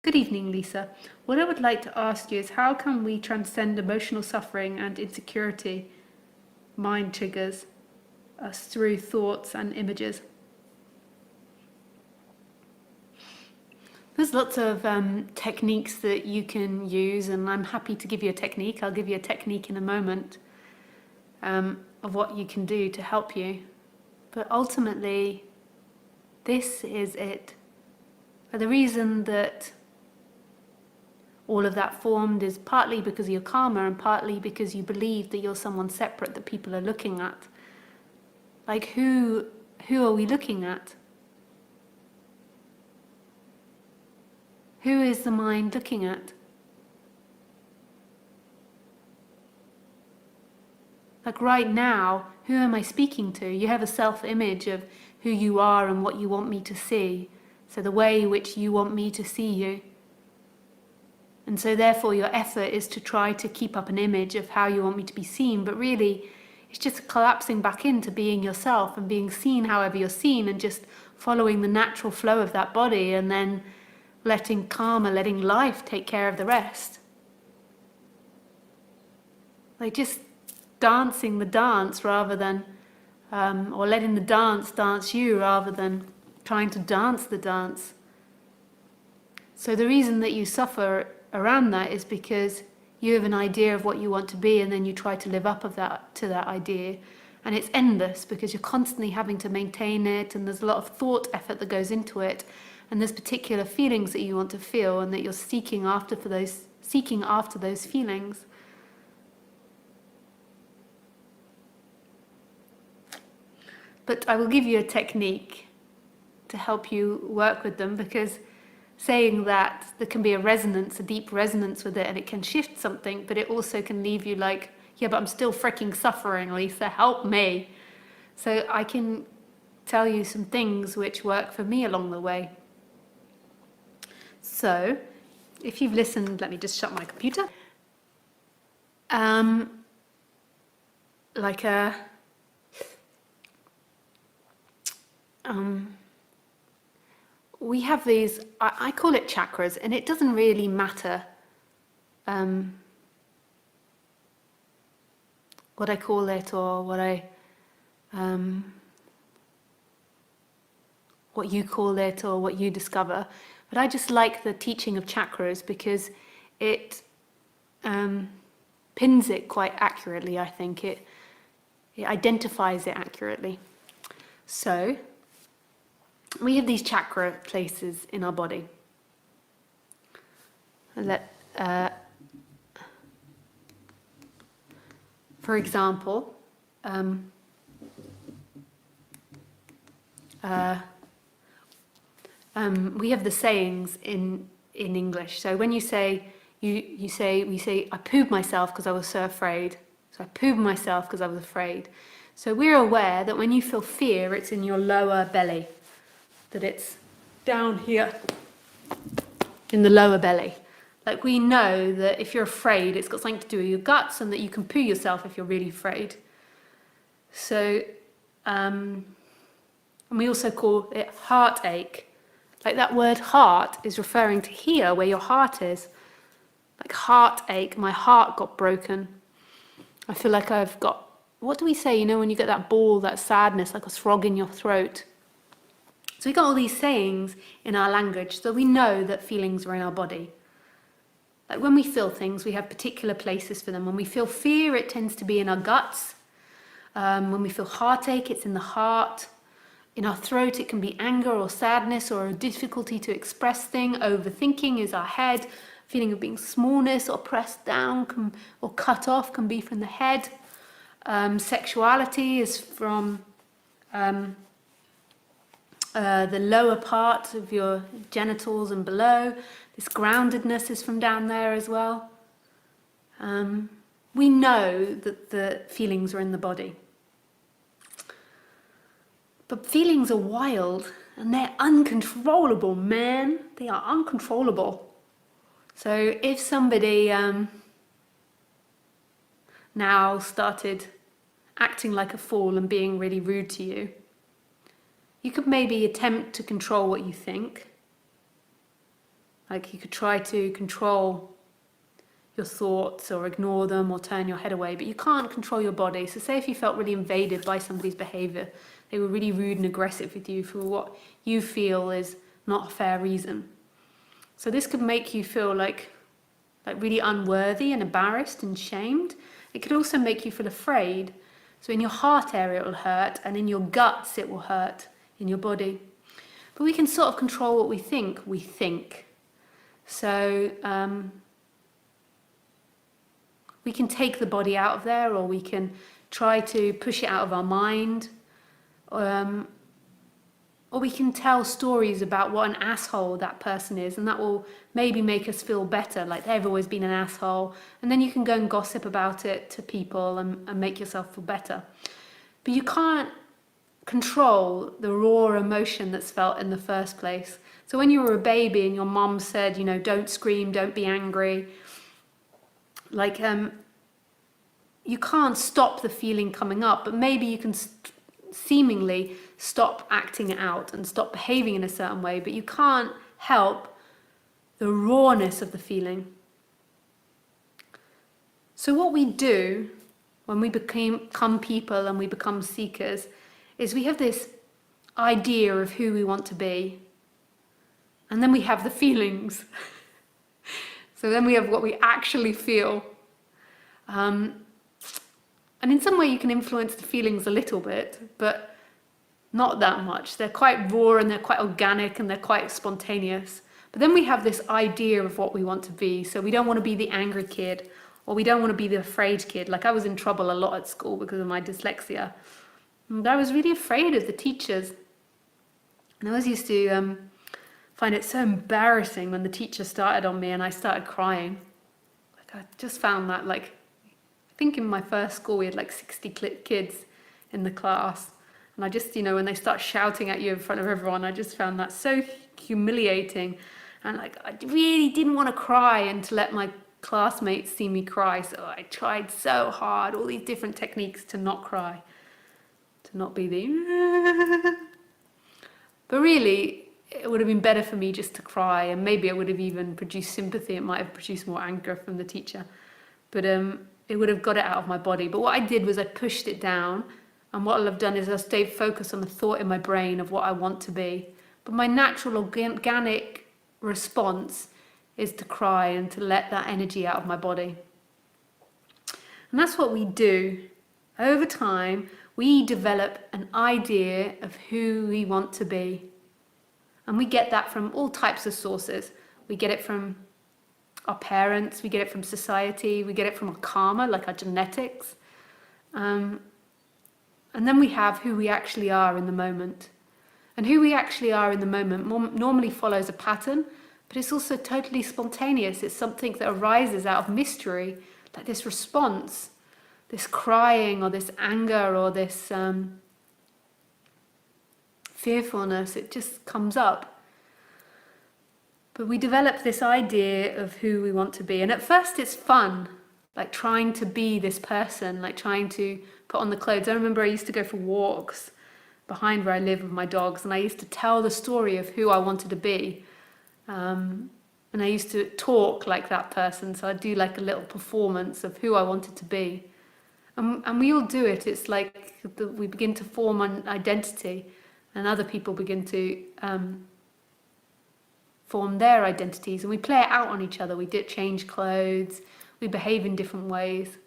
Good evening, Lisa. What I would like to ask you is how can we transcend emotional suffering and insecurity mind triggers us through thoughts and images? There's lots of techniques that you can use, and I'm happy to give you a technique. I'll give you a technique in a moment of what you can do to help you. But ultimately, this is it. But the reason that all of that formed is partly because of your karma and partly because you believe that you're someone separate that people are looking at. Like who are we looking at? Who is the mind looking at? Like right now, who am I speaking to? You have a self-image of who you are and what you want me to see. So the way in which you want me to see you. And so therefore your effort is to try to keep up an image of how you want me to be seen, but really it's just collapsing back into being yourself and being seen however you're seen and just following the natural flow of that body and then letting karma, letting life take care of the rest. Like just dancing the dance rather than, or letting the dance dance you rather than trying to dance the dance. So the reason that you suffer around that is because you have an idea of what you want to be and then you try to live up to that idea, and it's endless because you're constantly having to maintain it, and there's a lot of thought effort that goes into it, and there's particular feelings that you want to feel and that you're seeking after those feelings. But I will give you a technique to help you work with them, because saying that there can be a resonance, a deep resonance with it, and it can shift something, but it also can leave you like, yeah, but I'm still freaking suffering, Lisa, help me. So I can tell you some things which work for me along the way. So if you've listened, let me just shut my computer. We have these, I call it chakras, and it doesn't really matter what I call it or what you call it or what you discover. But I just like the teaching of chakras because it pins it quite accurately, I think. It identifies it accurately. So we have these chakra places in our body. For example, we have the sayings in English. So when you say, we say, I pooed myself because I was so afraid. So I pooed myself because I was afraid. So we're aware that when you feel fear, it's in your lower belly. That it's down here in the lower belly. Like we know that if you're afraid, it's got something to do with your guts and that you can poo yourself if you're really afraid. So, and we also call it heartache. Like that word heart is referring to here where your heart is. Like heartache, my heart got broken. I feel like I've got, what do we say, you know, when you get that ball, that sadness, like a frog in your throat. So we got all these sayings in our language, so we know that feelings are in our body. Like when we feel things, we have particular places for them. When we feel fear, it tends to be in our guts. When we feel heartache, it's in the heart. In our throat, it can be anger or sadness or a difficulty to express thing. Overthinking is our head. Feeling of being smallness or pressed down or cut off can be from the head. Sexuality is from the lower part of your genitals and below. This groundedness is from down there as well. We know that the feelings are in the body. But feelings are wild and they're uncontrollable, man. They are uncontrollable. So if somebody now started acting like a fool and being really rude to you, you could maybe attempt to control what you think. Like you could try to control your thoughts or ignore them or turn your head away, but you can't control your body. So say if you felt really invaded by somebody's behavior, they were really rude and aggressive with you for what you feel is not a fair reason. So this could make you feel like really unworthy and embarrassed and shamed. It could also make you feel afraid. So in your heart area it will hurt, and in your guts it will hurt in your body. But we can sort of control what we think. So we can take the body out of there, or we can try to push it out of our mind. Or we can tell stories about what an asshole that person is, and that will maybe make us feel better, like they've always been an asshole. And then you can go and gossip about it to people and make yourself feel better. But you can't control the raw emotion that's felt in the first place. So when you were a baby and your mom said, don't scream, don't be angry, you can't stop the feeling coming up, but maybe you can seemingly stop acting it out and stop behaving in a certain way, but you can't help the rawness of the feeling. So what we do when we become people and we become seekers is we have this idea of who we want to be, and then we have the feelings. So then we have what we actually feel. And in some way you can influence the feelings a little bit, but not that much. They're quite raw and they're quite organic and they're quite spontaneous. But then we have this idea of what we want to be. So we don't want to be the angry kid, or we don't want to be the afraid kid. Like I was in trouble a lot at school because of my dyslexia. And I was really afraid of the teachers. And I always used to find it so embarrassing when the teacher started on me and I started crying. Like I just found that, I think in my first school we had 60 kids in the class. And I just, when they start shouting at you in front of everyone, I just found that so humiliating. And I really didn't want to cry and to let my classmates see me cry. So I tried so hard, all these different techniques to not cry, to not be the... But really, it would have been better for me just to cry, and maybe it would have even produced sympathy. It might have produced more anger from the teacher. But it would have got it out of my body. But what I did was I pushed it down. And what I'll have done is I'll stay focused on the thought in my brain of what I want to be. But my natural organic response is to cry and to let that energy out of my body. And that's what we do. Over time, we develop an idea of who we want to be. And we get that from all types of sources. We get it from our parents, we get it from society, we get it from our karma, like our genetics. And then we have who we actually are in the moment. And who we actually are in the moment normally follows a pattern, but it's also totally spontaneous. It's something that arises out of mystery, like this response, this crying or this anger or this fearfulness. It just comes up. But we develop this idea of who we want to be. And at first it's fun, like trying to be this person, like trying to put on the clothes. I remember I used to go for walks behind where I live with my dogs, and I used to tell the story of who I wanted to be. And I used to talk like that person, so I'd do a little performance of who I wanted to be. And we all do it. It's like we begin to form an identity, and other people begin to form their identities, and we play it out on each other. We change clothes, we behave in different ways.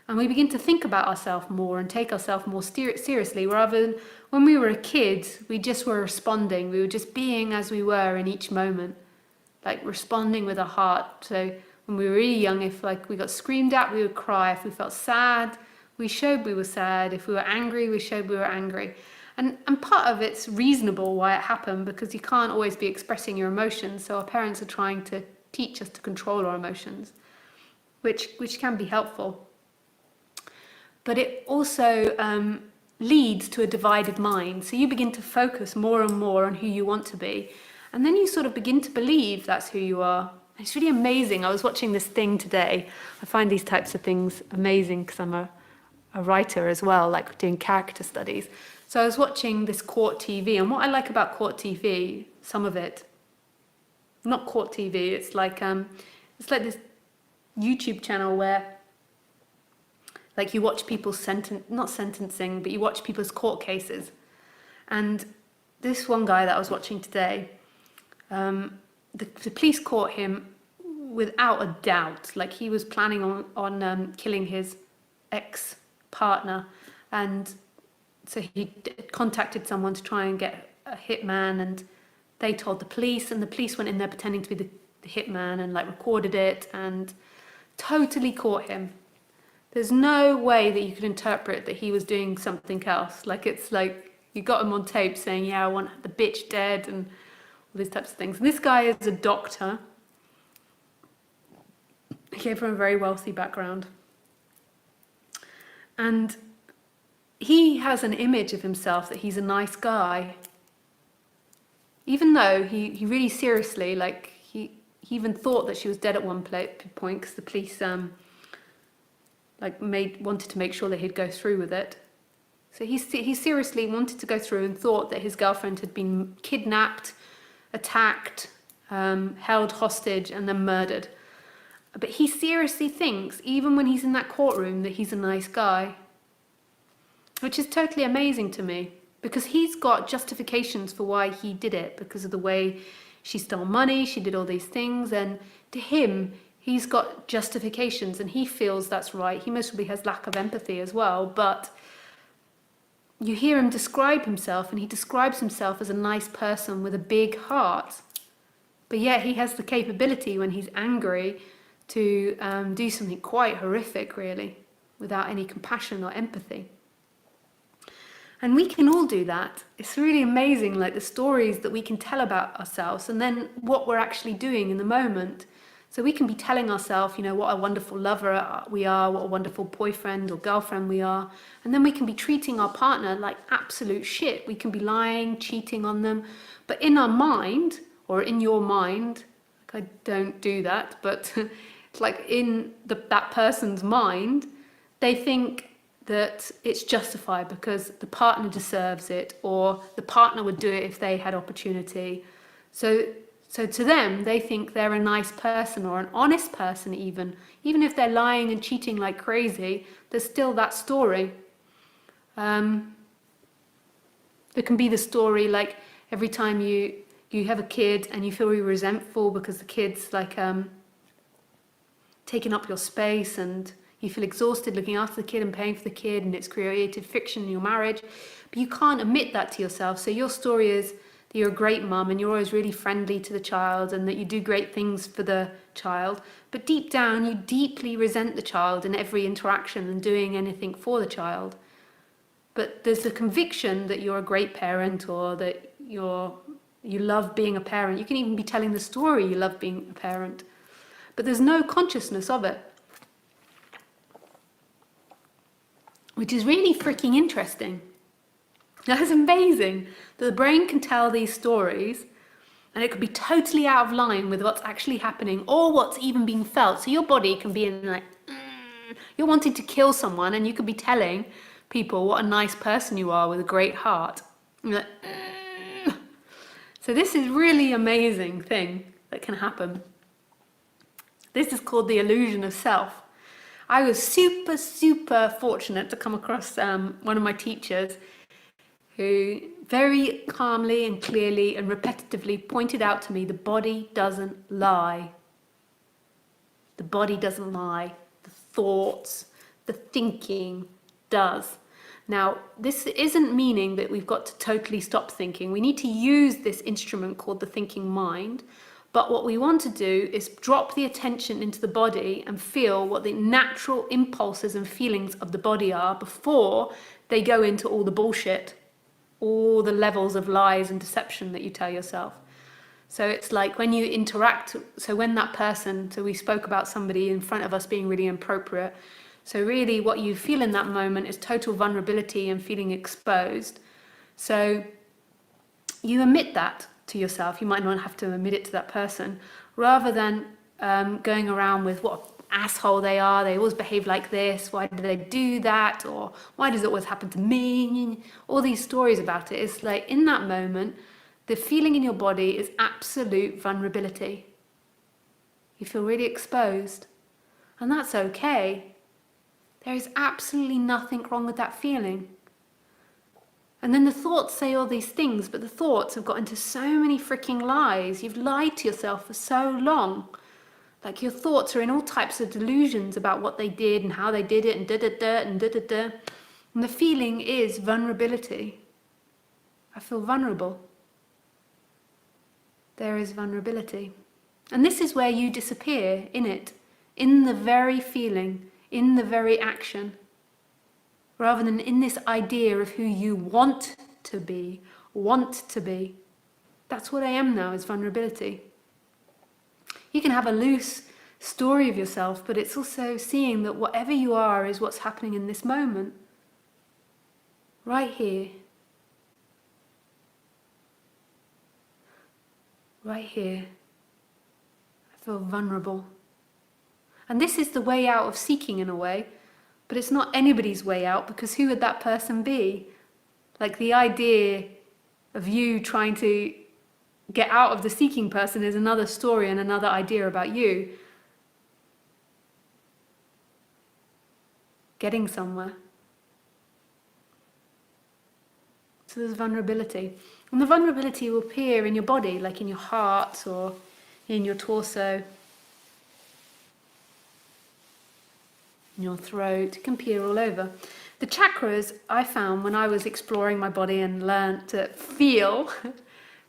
And we begin to think about ourselves more and take ourselves more seriously, rather than when we were a kid, we just were responding. We were just being as we were in each moment, like responding with our heart. So when we were really young, if we got screamed at, we would cry. If we felt sad, we showed we were sad. If we were angry, we showed we were angry. And part of it's reasonable why it happened, because you can't always be expressing your emotions. So our parents are trying to teach us to control our emotions, which can be helpful. But it also leads to a divided mind. So you begin to focus more and more on who you want to be. And then you sort of begin to believe that's who you are. It's really amazing. I was watching this thing today. I find these types of things amazing because I'm a writer as well, like doing character studies. So I was watching this court TV. And what I like about court TV, some of it, not court TV. It's like this YouTube channel where like you watch people's not sentencing, but you watch people's court cases. And this one guy that I was watching today, the police caught him without a doubt. Like he was planning on killing his ex-partner, and so he contacted someone to try and get a hitman, and they told the police, and the police went in there pretending to be the hitman and like recorded it and totally caught him. There's no way that you could interpret that he was doing something else. Like it's like you got him on tape saying, yeah, I want the bitch dead and all these types of things. And this guy is a doctor. He came from a very wealthy background. And he has an image of himself that he's a nice guy. Even though he really seriously, like he even thought that she was dead at one point because the police wanted to make sure that he'd go through with it. So he seriously wanted to go through and thought that his girlfriend had been kidnapped, attacked, held hostage and then murdered. But he seriously thinks, even when he's in that courtroom, that he's a nice guy. Which is totally amazing to me, because he's got justifications for why he did it, because of the way she stole money, she did all these things, and to him, he's got justifications and he feels that's right. He most probably has lack of empathy as well, but you hear him describe himself and he describes himself as a nice person with a big heart. But yet he has the capability when he's angry to do something quite horrific, really, without any compassion or empathy. And we can all do that. It's really amazing, like the stories that we can tell about ourselves and then what we're actually doing in the moment. So we can be telling ourselves, you know, what a wonderful lover we are, what a wonderful boyfriend or girlfriend we are. And then we can be treating our partner like absolute shit. We can be lying, cheating on them. But in our mind, or in your mind, like I don't do that, but it's like in that person's mind, they think that it's justified because the partner deserves it, or the partner would do it if they had opportunity. So to them, they think they're a nice person or an honest person even if they're lying and cheating like crazy, there's still that story. There can be the story like every time you have a kid and you feel really resentful because the kid's like taking up your space, and you feel exhausted looking after the kid and paying for the kid, and it's created friction in your marriage, but you can't admit that to yourself. So your story is that you're a great mum and you're always really friendly to the child and that you do great things for the child, but deep down you deeply resent the child in every interaction and doing anything for the child. But there's a conviction that you're a great parent, or that you love being a parent. You can even be telling the story you love being a parent, but there's no consciousness of it, which is really freaking interesting. That's amazing that the brain can tell these stories and it could be totally out of line with what's actually happening or what's even being felt. So your body can be in like, you're wanting to kill someone and you could be telling people what a nice person you are with a great heart. Like, so this is really amazing thing that can happen. This is called the illusion of self. I was super, super fortunate to come across one of my teachers who very calmly and clearly and repetitively pointed out to me, the body doesn't lie. The body doesn't lie. The thoughts, the thinking does. Now, this isn't meaning that we've got to totally stop thinking. We need to use this instrument called the thinking mind. But what we want to do is drop the attention into the body and feel what the natural impulses and feelings of the body are before they go into all the bullshit, all the levels of lies and deception that you tell yourself. So it's like when you interact, so when that person, so we spoke about somebody in front of us being really inappropriate. So really what you feel in that moment is total vulnerability and feeling exposed. So you admit that to yourself. You might not have to admit it to that person, rather than going around with what asshole they are, they always behave like this, why do they do that, or why does it always happen to me, all these stories about it. It's like in that moment the feeling in your body is absolute vulnerability. You feel really exposed, and that's okay. There is absolutely nothing wrong with that feeling. And then the thoughts say all these things, but the thoughts have got into so many freaking lies. You've lied to yourself for so long. Like your thoughts are in all types of delusions about what they did and how they did it and da-da-da and da-da-da. And the feeling is vulnerability. I feel vulnerable. There is vulnerability. And this is where you disappear in it, in the very feeling, in the very action, rather than in this idea of who you want to be, That's what I am now, is vulnerability. You can have a loose story of yourself, but it's also seeing that whatever you are is what's happening in this moment. Right here. Right here. I feel vulnerable. And this is the way out of seeking in a way, but it's not anybody's way out, because who would that person be? Like the idea of you trying to get out of the seeking person is another story and another idea about you getting somewhere. So there's vulnerability. And the vulnerability will appear in your body, like in your heart or in your torso, in your throat. It can appear all over. The chakras, I found when I was exploring my body and learned to feel,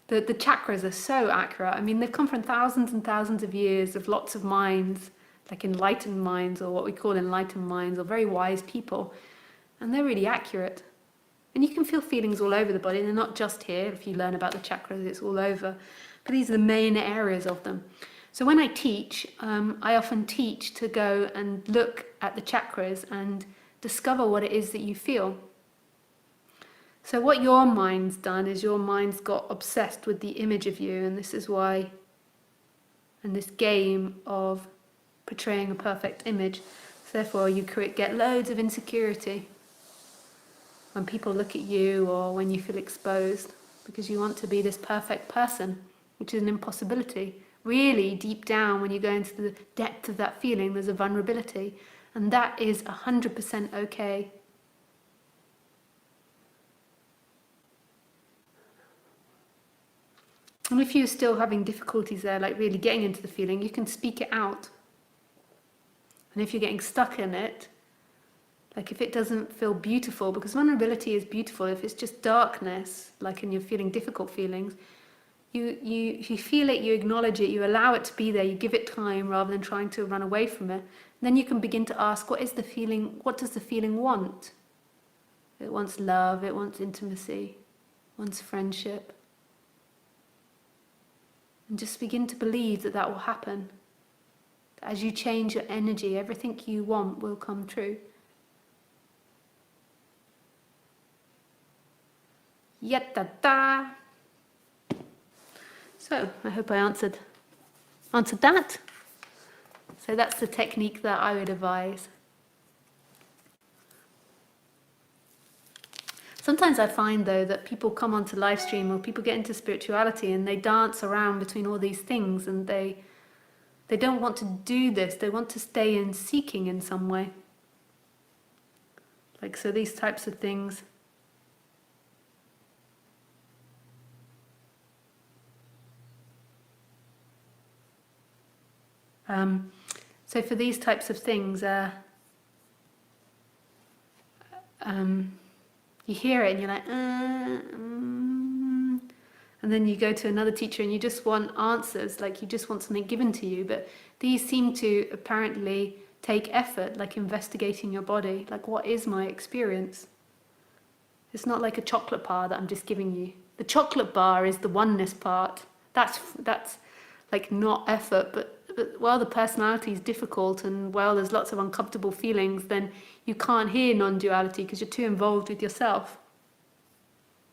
that the chakras are so accurate. I mean, they've come from thousands and thousands of years of lots of minds, like enlightened minds, or what we call enlightened minds, or very wise people. And they're really accurate. And you can feel feelings all over the body. They're not just here. If you learn about the chakras, it's all over. But these are the main areas of them. So when I teach, I often teach to go and look at the chakras and discover what it is that you feel. So what your mind's done is your mind's got obsessed with the image of you, and this is why, and this game of portraying a perfect image. So therefore you get loads of insecurity when people look at you or when you feel exposed, because you want to be this perfect person, which is an impossibility. Really, deep down, when you go into the depth of that feeling, there's a vulnerability, and that is 100% okay. And if you're still having difficulties there, like really getting into the feeling, you can speak it out. And if you're getting stuck in it, like if it doesn't feel beautiful, because vulnerability is beautiful, if it's just darkness, like and you're feeling difficult feelings, you feel it, you acknowledge it, you allow it to be there, you give it time rather than trying to run away from it. And then you can begin to ask, what is the feeling, what does the feeling want? It wants love, it wants intimacy, it wants friendship. And just begin to believe that that will happen. As you change your energy, everything you want will come true. Yatta-da! So, I hope I answered that. So that's the technique that I would advise. Sometimes I find, though, that people come onto live stream or people get into spirituality and they dance around between all these things, and they don't want to do this. They want to stay in seeking in some way. Like, so these types of things. So for these types of things, you hear it and you're like, and then you go to another teacher and you just want answers, like you just want something given to you. But these seem to apparently take effort, like investigating your body. Like, what is my experience? It's not like a chocolate bar that I'm just giving you. The chocolate bar is the oneness part. That's like not effort, but while the personality is difficult and there's lots of uncomfortable feelings, then you can't hear non-duality because you're too involved with yourself.